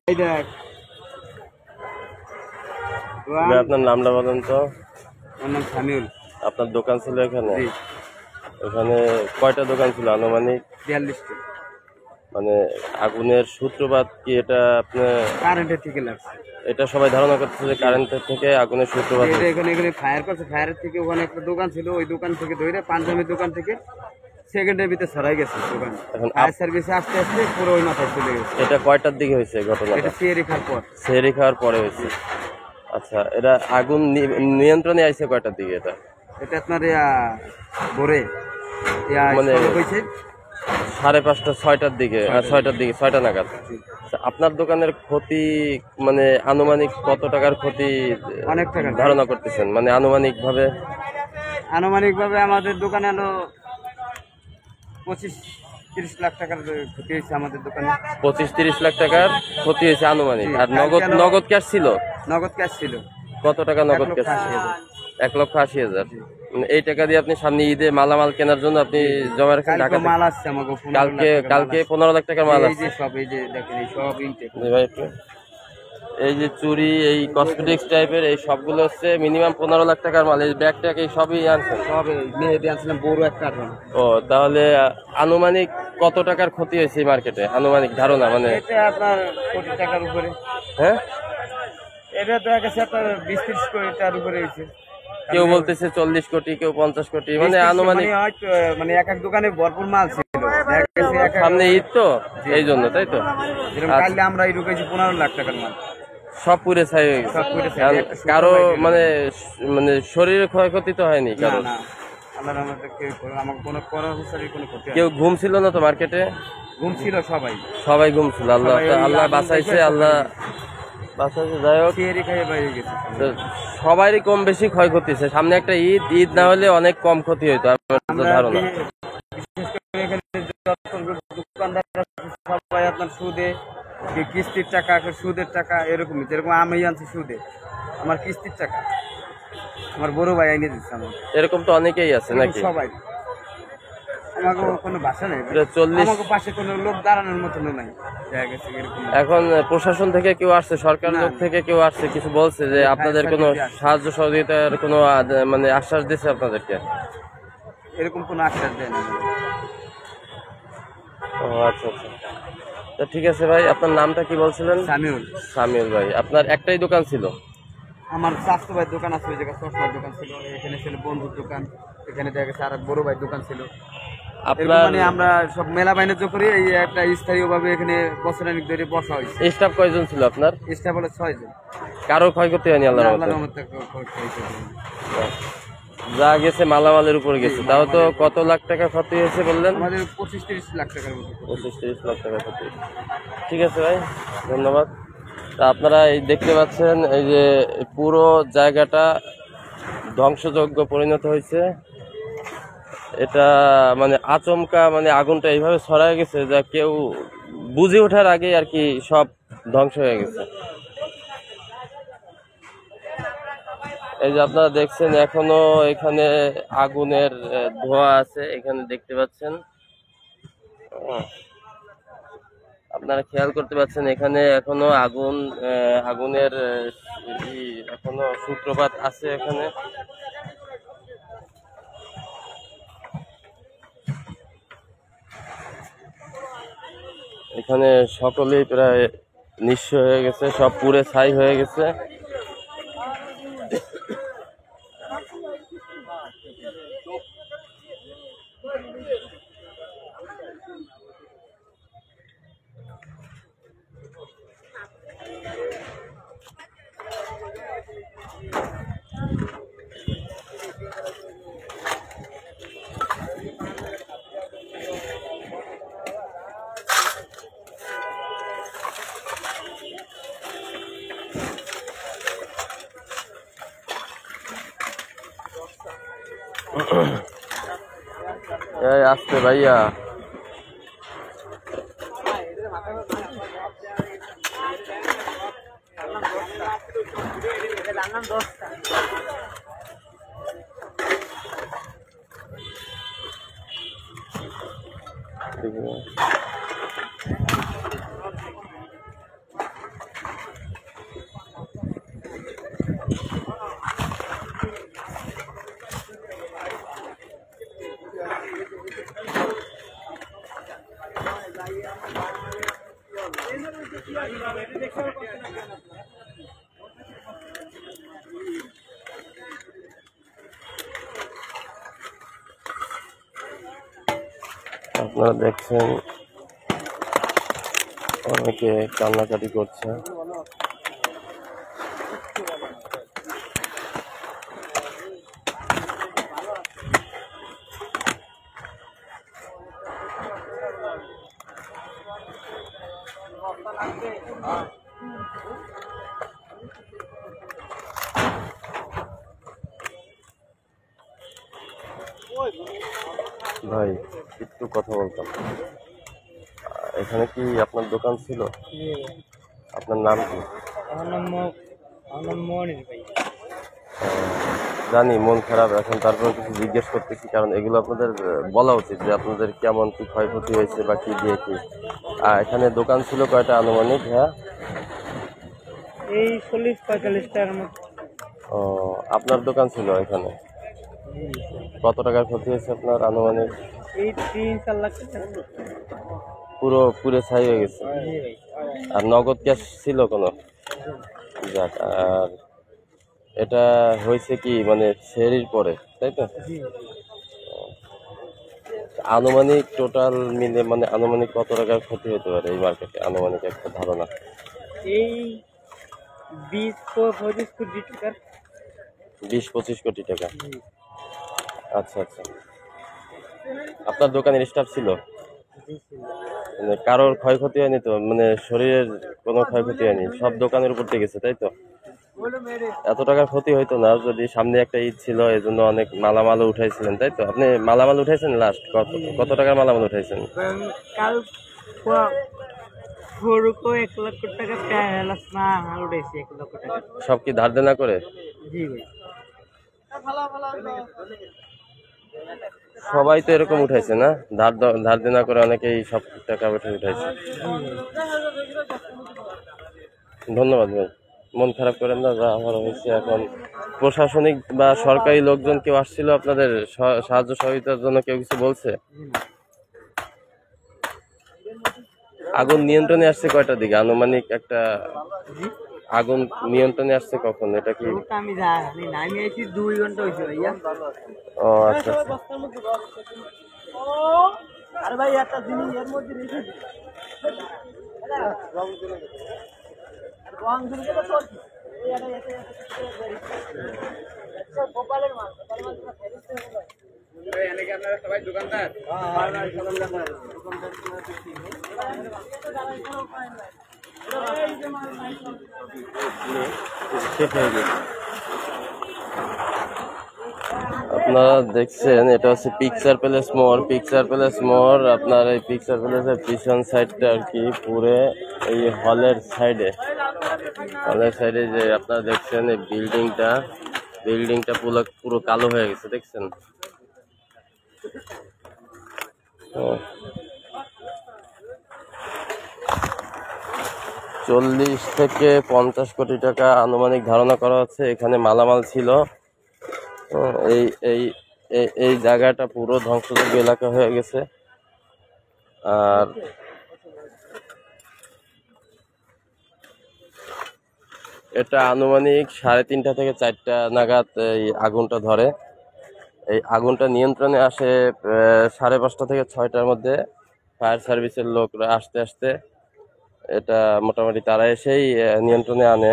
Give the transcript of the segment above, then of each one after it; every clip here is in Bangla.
এই দেখ আপনার নামটা বলেন তো? আমার নাম সামিউল। আপনার দোকান ছিল এখানে? ওখানে কয়টা দোকান ছিল আনুমানিক? 42টা। মানে আগুনের সূত্রপাত কি এটা আপনার কারেন্টের থেকে লাগছে? এটা সবাই ধারণা করতেছে যে কারেন্টের থেকে আগুনের সূত্রপাত। এখানে ফায়ার করছে, ফায়ারের থেকে ওখানে একটা দোকান ছিল, ওই দোকান থেকে ধরে পাঞ্জাবের দোকান থেকে সেকেন্ডের ভিতরে ছড়াই গেছে দোকান। এখন ফায়ার সার্ভিসে আস্তে আস্তে পুরো ওই মাথায় চলে গেছে। এটা কয়টার দিকে হয়েছে ঘটনাটা? এটা সেহরি খাওয়ার পর। সেহরি খাওয়ার পরে হয়েছে। আচ্ছা, এটা আগুন নিয়ন্ত্রণে আইছে কয়টার দিকে? এটা আপনার ভোরে মানে হয়েছে 5:30 6টার দিকে, 6টা নাগাদ। আপনার দোকানের ক্ষতি মানে আনুমানিক কত টাকার ক্ষতি অনেক টাকা ধারণা করতেছেন? মানে আনুমানিক ভাবে আমাদের দোকানে হলো 25-30 লাখ টাকার ক্ষতি হয়েছে আমাদের দোকানে। 25-30 লাখ টাকার ক্ষতি হয়েছে আনুমানিক। আর নগদ ক্যাশ ছিল? নগদ ক্যাশ ছিল। কত টাকা নগদ ক্যাশ? 1,80,000। এই টাকা দিয়ে আপনি সামনে ঈদে মালামাল কেনার জন্য আপনি জমা রাখেন? ঢাকা মাল আসছে আমাকে কালকে 15 লাখ টাকার মাল আছে। এই যে চুরি, এই কসমেটিক্স টাইপের এই সবগুলো হচ্ছে মিনিমাম 15 লাখ টাকার মাল। এই ব্যাগ ট্যাগ এই সবই আনছেন? বড় একটা। ও, তাহলে আনুমানিক কত টাকার ক্ষতি হয়েছে এই মার্কেটে আনুমানিক ধারণা? মানে এটা আপনার কোটি টাকার উপরে। হ্যাঁ, এটা তো আপনার 20-30 কোটি টাকার উপরে হয়েছে। কেউ বলতেছে 40 কোটি, কেউ 50 কোটি। মানে আনুমানিক মানে এক এক দোকানে ভরপুর মাল ছিল। সামনে ঈদ তো এই জন্য, তাই তো? কালকে আমরা ঢুকেছি 15 লাখ টাকার মাল, সব পুরে ছাই হয়ে গেছে। কারো মানে শরীরে ক্ষয়ক্ষতি তো হয়নি কারো? কেউ ঘুম ছিল না তো মার্কেটে? ঘুম ছিল, সবাই ঘুম ছিল। আল্লাহ বাঁচাইছে, আল্লাহ বাঁচাইছে। যাই হোক, সবারই কম বেশি ক্ষয়ক্ষতি হয়েছে। সামনে একটা ঈদ না হলে অনেক কম ক্ষতি হইতো আমার ধারণা। সবাই আপনার সুদে, কিস্তির টাকা, সুদের টাকা, এরকম। যেরকম আমি আনছি সুদে, আমার কিস্তির টাকা আমার বড় ভাই এনে দিচ্ছে আমার। এরকম তো অনেকেই আছে নাকি? সবাই। আমাকে কোনো ভাষা নেই, 40 পাশে কোনো লোক দাঁড়ানোর মতো নাই। এখন প্রশাসন থেকে কেউ আসছে, সরকার লোক থেকে কেউ আসছে, কিছু বলছে যে আপনাদের কোনো সাহায্য সহযোগিতার কোনো মানে আশ্বাস দিচ্ছে আপনাদেরকে? এরকম কোনো আশ্বাস দেয় না। ও আচ্ছা আচ্ছা, তা ঠিক আছে ভাই। আপনার নামটা কি বলছিলেন? সামিউল ভাই। আপনার একটাই দোকান ছিল? আমার স্বাস্থ্য ভাই দোকান আছে, ওই জায়গায় চশমার দোকান ছিল, এখানে ছিল বন্ধুর দোকান, এখানে দেখা গেছে আর বড় ভাই দোকান ছিল। আপনার মানে আমরা সব মেলা বাণিজ্য করি, এই একটা স্থায়ীভাবে এখানে বছরানিক ধরে বসা হয়েছে। স্টাফ কয়জন ছিল আপনার? স্টাফ হলো 6 জন। কারো ক্ষয়ক্ষতি হয়নি আল্লাহর রহমতে? যা গেছে মালামালের উপর গেছে। তাও তো কত লাখ টাকা ক্ষতি হয়েছে বললেন? আমাদের 25-30 লাখ টাকার মতো। 25-30 লাখ টাকা ক্ষতি। ঠিক আছে ভাই, ধন্যবাদ। তা আপনারা এই দেখতে পাচ্ছেন, এই যে পুরো জায়গাটা ধ্বংসযজ্ঞ পরিণত হয়েছে। এটা মানে আচমকা, মানে আগুনটা এইভাবে ছড়ায় গেছে যা কেউ বুঝে ওঠার আগে আর কি সব ধ্বংস হয়ে গেছে। এই যে আপনারা দেখছেন এখনো এখানে আগুনের ধোঁয়া আছে, এখানে দেখতে পাচ্ছেন। আপনারা খেয়াল করতে পাচ্ছেন এখানে এখনো আগুনের এখনো সূত্রপাত আছে এখানে। এখানে সকলেই প্রায় নিঃস্ব হয়ে গেছে, সব পুড়ে ছাই হয়ে গেছে। এই আসতে ভাইয়া, ঠিক আছে। আপনারা দেখছেন অনেকে কান্নাকাটি করছে। ভাই একটু কথা বলতাম, এখানে কি আপনার দোকান ছিল? আপনার নাম কি? জানি মন খারাপ এখন, তারপরে কিছু জিজ্ঞেস করতেছি কারণ এগুলো আপনাদের বলা উচিত যে আপনাদের কেমন কি ক্ষয়ক্ষতি হয়েছে বা কি দিয়ে কি। এখানে দোকান ছিল কয়টা আনুমানিক? হ্যাঁ, এই 40-45টার মতো। ও, আপনার দোকান ছিল এখানে? কত টাকার ক্ষতি হয়েছে আপনার আনুমানিক? এই 3-4 লাখ টাকা। পুরো ছাই হয়ে গেছে। আর নগদ ক্যাশ ছিল কোনো? যাক, আর এটা হয়েছে কি মানে সেরির পরে, তাই তো? আনুমানিক টোটাল মিলে মানে আনুমানিক কত টাকার ক্ষতি হতে পারে এই মার্কেটে, আনুমানিক একটা ধারণা? এই 20-25 কোটি টাকার। 20-25 কোটি টাকা। আচ্ছা আচ্ছা। আপনার দোকানের স্টাফ ছিল? মানে কারোর ক্ষয়ক্ষতি হয়নি তো? মানে শরীরের কোনো ক্ষয়ক্ষতি হয়নি? সব দোকানের উপর দিয়ে গেছে, তাই তো? এত টাকার ক্ষতি হইতো না যদি সামনে একটা ঈদ ছিল, এই জন্য অনেক মালামালও উঠাইছিলেন, তাই তো? আপনি মালামাল উঠাইছেন লাস্ট কত টাকার মালামাল উঠাইছেন? কাল গরুকে 1 লক্ষ টাকা প্রায় মাল উঠেছে। 1 লক্ষ টাকা সব কি ধার দেনা করে? জি ভাই। সবাই তো এরকম উঠাইছে না? ধার দেনা করে অনেকেই সব টাকা উঠাইছে। ধন্যবাদ ভাই, মন খারাপ করেন না, যা আমার হয়েছে। এখন প্রশাসনিক বা সরকারি লোকজন কেউ আসছিল আপনাদের সাহায্য সহযোগিতার জন্য? কেউ কিছু বলছে? আগুন নিয়ন্ত্রণে আসছে কয়টার দিকে আনুমানিক? একটা আগুন নিয়ন্ত্রণে আসছে কখন? এটা কি আমি জানি না, আমি এসে 2 ঘন্টা হয়েছে ভাইয়া। ও আচ্ছা। আরে ভাই একটা জিনিস এর মধ্যে রেখে দিই। সবাই দোকানদার। আপনারা দেখছেন এটা হচ্ছে পিকচার প্যালেস মোড়। পিকচার প্যালেস মোড়, আপনার এই পিকচার প্যালেসের পিছন সাইডটা আর কি পুরে এই হলের সাইডে যে আপনারা দেখছেন এই বিল্ডিংটা পুরো কালো হয়ে গেছে, দেখছেন? 40 থেকে 50 কোটি টাকা আনুমানিক ধারণা করা হচ্ছে এখানে মালামাল ছিল। এই এই এই জায়গাটা পুরো ধ্বংসযোগ্য এলাকা হয়ে গেছে। আর এটা আনুমানিক 3:30 থেকে 4টা নাগাদ এই আগুনটা ধরে। এই আগুনটা নিয়ন্ত্রণে আসে 5:30 থেকে 6টার মধ্যে। ফায়ার সার্ভিসের লোকরা আসতে আসতে এটা মোটামুটি তারা এসেই নিয়ন্ত্রণে আনে।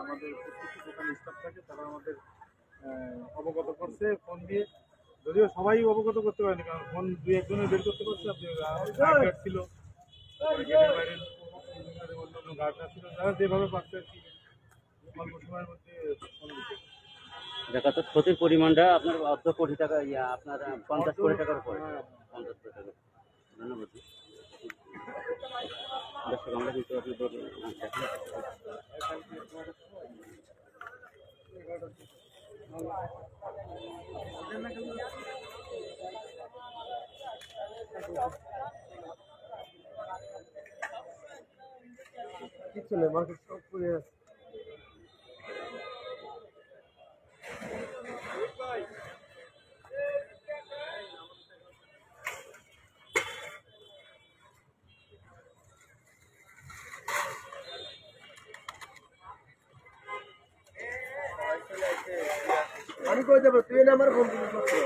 আমাদের প্রত্যেকটি দোকানে স্টাফ থাকে, তারা আমাদের অবগত করছে ফোন দিয়ে। যদিও সবাই অবগত করতে পারেনি, কারণ ফোন দুই একজনের বের করতে পারছে। আপনি গার্ড ছিল, গেটের বাইরে অন্যান্য গার্ডরা ছিল, যারা যেভাবে পারছে আর কি অল্প সময়ের মধ্যে ফোন দিতে। দেখা তো ক্ষতির পরিমাণটা আপনার অর্ধ কোটি টাকা, আপনার 50 কোটি টাকার উপরে। 50 কোটি টাকা। ধন্যবাদ। দর্শক আমরা কিন্তু আপনাদের কিছু নেই, মার্কেট সব পুড়ে আছে। আমি কই যাবো, তুই না আমার ফোন দিবি করছো।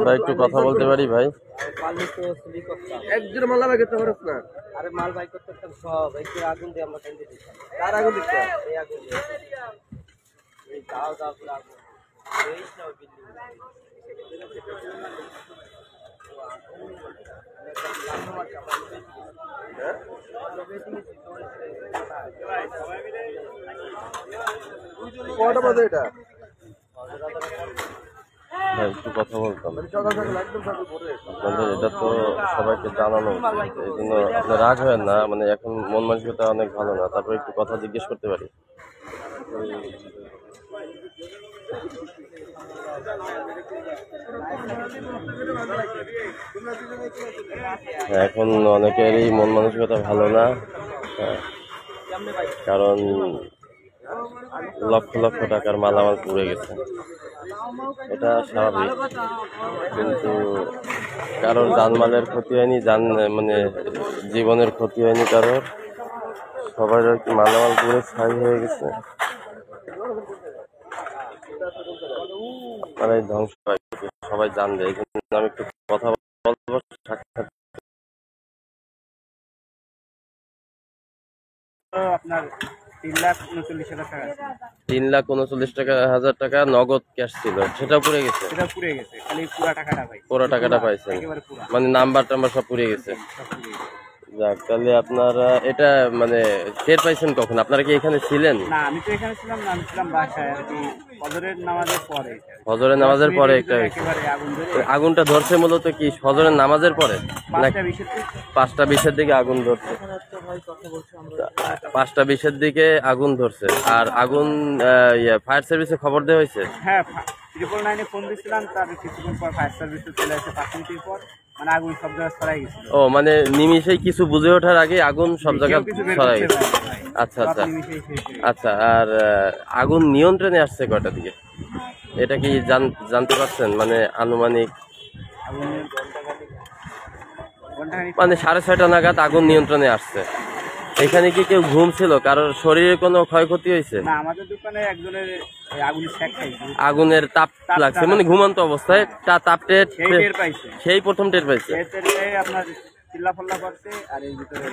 ভাই একটু কথা বলতে পারি ভাই? একজন মালা ভাই করতে পারছ না? আরে মাল বাই করতে সব একটু আগুন দিয়ে আমরা কেন্দ্রে দিচ্ছি। কার আগুন দিচ্ছে? এই আগুন দিয়ে এই দাও দাও পুরো আগুন এই সব কটা বাজে এটা? ভাই একটু কথা বলতাম। সকাল সকাল একদম সকাল ভোরে। আপনাদের এটা তো সবাইকে জানানো উচিত, এই জন্য আপনি রাগ হয় না, মানে এখন মন মানসিকতা অনেক ভালো না, তারপরে একটু কথা জিজ্ঞেস করতে পারি? এখন অনেকেরই মন মানসিকতা ভালো না, হ্যাঁ, কারণ লক্ষ লক্ষ টাকার মালামাল পুড়ে গেছে, এটা স্বাভাবিক। কিন্তু কারোর জানমালের ক্ষতি হয়নি, মানে জীবনের ক্ষতি হয়নি কারোর, সবার আর কি মালামাল পুড়ে ছাই হয়ে গেছে, মানে ধ্বংস হয়, সবাই জানবে। এই জন্য আমি একটু কথা বলবো। সাক্ষাৎ আপনার 3,39,000 টাকা আছে। 3,39,000 টাকা নগদ ক্যাশ ছিল, সেটা পুড়ে গেছে। সেটা পুড়ে গেছে, খালি পুরো টাকাটা ভাই, পুরো টাকাটা পাইছেন, একেবারে পুরো মানে নাম্বার টাম্বার সব পুড়ে গেছে। সব পুড়ে গেছে। যাক, তাহলে আপনারা এটা মানে টের পাইছেন কখন? আপনারা কি এখানে ছিলেন? না আমি তো এখানে ছিলাম না, আমি ছিলাম বাসায় আর কি, ফজরের নামাজের পরে। ফজরের নামাজের পরে একটা হয়েছে। একেবারে আগুন ধরে আগুনটা ধরছে মূলত কি ফজরের নামাজের পরে? 5টা 20 দিকে আগুন ধরছে। 5টা 20 দিকে আগুন ধরছে। আর আগুন ফায়ার সার্ভিসে খবর দেওয়া হয়েছে? হ্যাঁ 999-এ ফোন দিয়েছিলাম, তার কিছুক্ষণ পর ফায়ার সার্ভিসে চলে আসে, 5 মিনিটের পর মানে আগুন সব জায়গায় ছড়াই গেছিল। ও মানে নিমিষেই কিছু বুঝে ওঠার আগে আগুন সব জায়গায় ছড়াই গেছে। আচ্ছা আচ্ছা আচ্ছা। আর আগুন নিয়ন্ত্রণে আসছে কয়টা দিকে, এটা কি জানতে পারছেন? মানে আনুমানিক মানে 6:30 নাগাদ আগুন নিয়ন্ত্রণে আসছে। এখানে কি কেউ ঘুমছিল? কারোর শরীরে কোনো ক্ষয়ক্ষতি হয়েছে? না, আমাদের দোকানে একজনের আগুনের শেক খাইছে, আগুনের তাপ লাগছে, মানে ঘুমন্ত অবস্থায় তাপ টের পাইছে, সেই প্রথম টের পাইছে। আপনার চিল্লাফাল্লা করছে, আর এই ভিতরে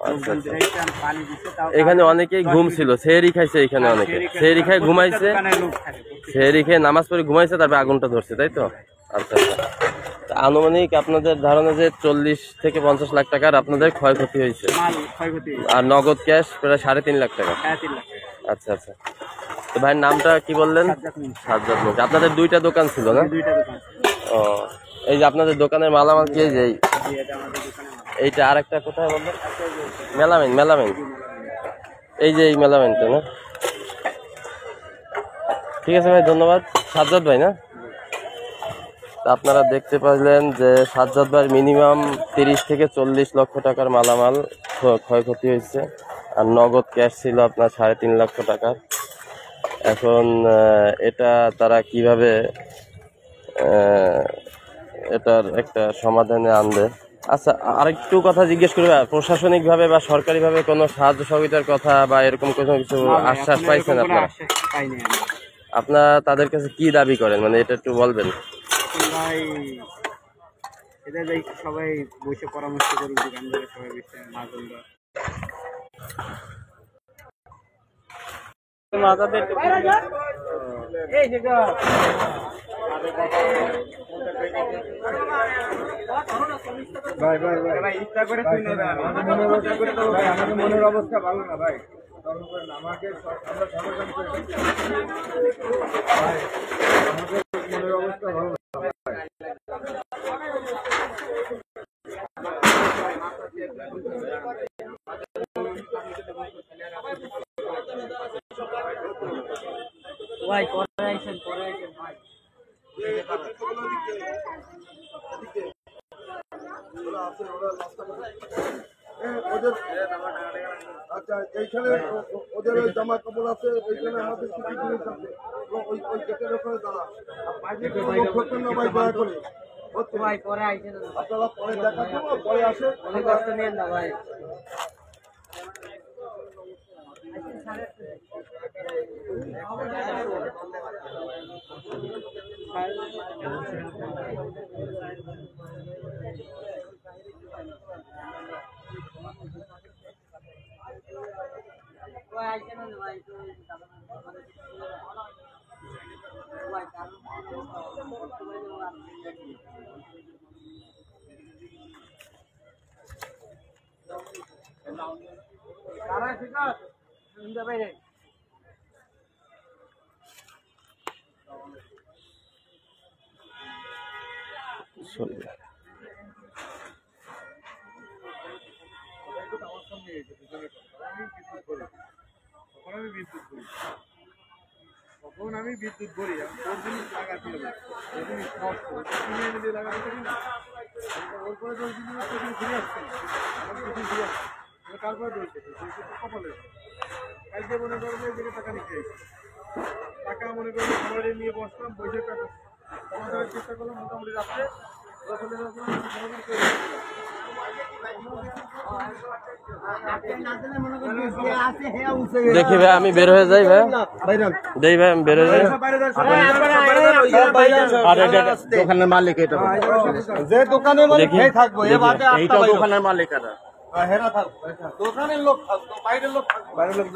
আচ্ছা আচ্ছা। পানি দিচ্ছে। তাও এখানে অনেকেই ঘুমছিল, সেহরি খাইছে, এখানে অনেকে সেহরি খাই ঘুমাইছে, সেহরি খেয়ে নামাজ পড়ে ঘুমাইছে, তারপরে আগুনটা ধরছে, তাই তো? আচ্ছা আচ্ছা। আনুমানিক আপনাদের ধারণা যে 40 থেকে 50 লাখ টাকার আপনাদের ক্ষয়ক্ষতি হয়েছে, আর নগদ ক্যাশ প্রায় 3.5 লাখ টাকা। আচ্ছা আচ্ছা। তো ভাইয়ের নামটা কি বললেন? সাজ্জাদ মিয়া। আপনাদের 2টা দোকান ছিল না? ও, এই যে আপনাদের দোকানের মালামাল কি? যে এইটা আরেকটা কোথায় বললেন? মেলামেন। এই যে এই মেলামেনটা না? ঠিক আছে ভাই, ধন্যবাদ। সাজ্জাদ ভাই না? আপনারা দেখতে পাইলেন যে সাজ্জাদ ভাইয়ের মিনিমাম 30 থেকে 40 লক্ষ টাকার মালামাল ক্ষয়ক্ষতি হয়েছে, আর নগদ ক্যাশ ছিল আপনার 3.5 লক্ষ টাকার। এখন এটা তারা কিভাবে এটার একটা সমাধানে আনবে? আচ্ছা, আরেকটু কথা জিজ্ঞেস করি, প্রশাসনিকভাবে বা সরকারিভাবে কোনো সাহায্য সহযোগিতার কথা বা এরকম কোনো কিছু আশ্বাস পাইছেন আপনারা? আপনারা তাদের কাছে কি দাবি করেন, মানে এটা একটু বলবেন? এটা যাই সবাই বসে পরামর্শ করুক দোকানদারের সবাই বসে মাছ ধরবা ভাই ভাই ভাই ভাই ইচ্ছা করে তুই নেবে আমাদের মনের অবস্থা ভালো না ভাই আমাকে আমরা সমাধান করে ভাই আমাদের মনের অবস্থা ভালো না ভাই করে আইছেন ভাই আচ্ছা এইখানে ওদের ওই জামা কাপড় আছে এইখানে আমাদের কিছু জিনিস আছে ওই ওই গেটের ওখানে দাঁড়া করতেন না ভাই দয়া করে ভাই করে আইছেন আপনারা পরে দেখা করবো পরে আসে অনেক কষ্ট নিয়েন না ভাই তখন আমি বিদ্যুৎ ভরি তোর জিনিস লাগাতে হবে ওই জিনিস নষ্ট কিনে এনে দিয়ে লাগাতে পারি না ওর পরে তো ওই জিনিস ফিরে আসছে ফিরে আসছে তারপরে ধরছে কপালে কালকে মনে করবে যে টাকা নিতে টাকা মনে করবে খাবারে নিয়ে বসলাম বসে টাকা সমাধানের চেষ্টা করলাম মোটামুটি রাত্রে সমাধান করে দেখি ভাই আমি বের হয়ে যাই ভাই দেই ভাই আমি বের হয়ে যাই দোকানের মালিক এটা যে দোকানে দেখি থাকবো এইটা দোকানের মালিক এটা হেরা থাকবো দোকানের লোক থাকবো বাইরের লোক থাকবো বাইরের লোক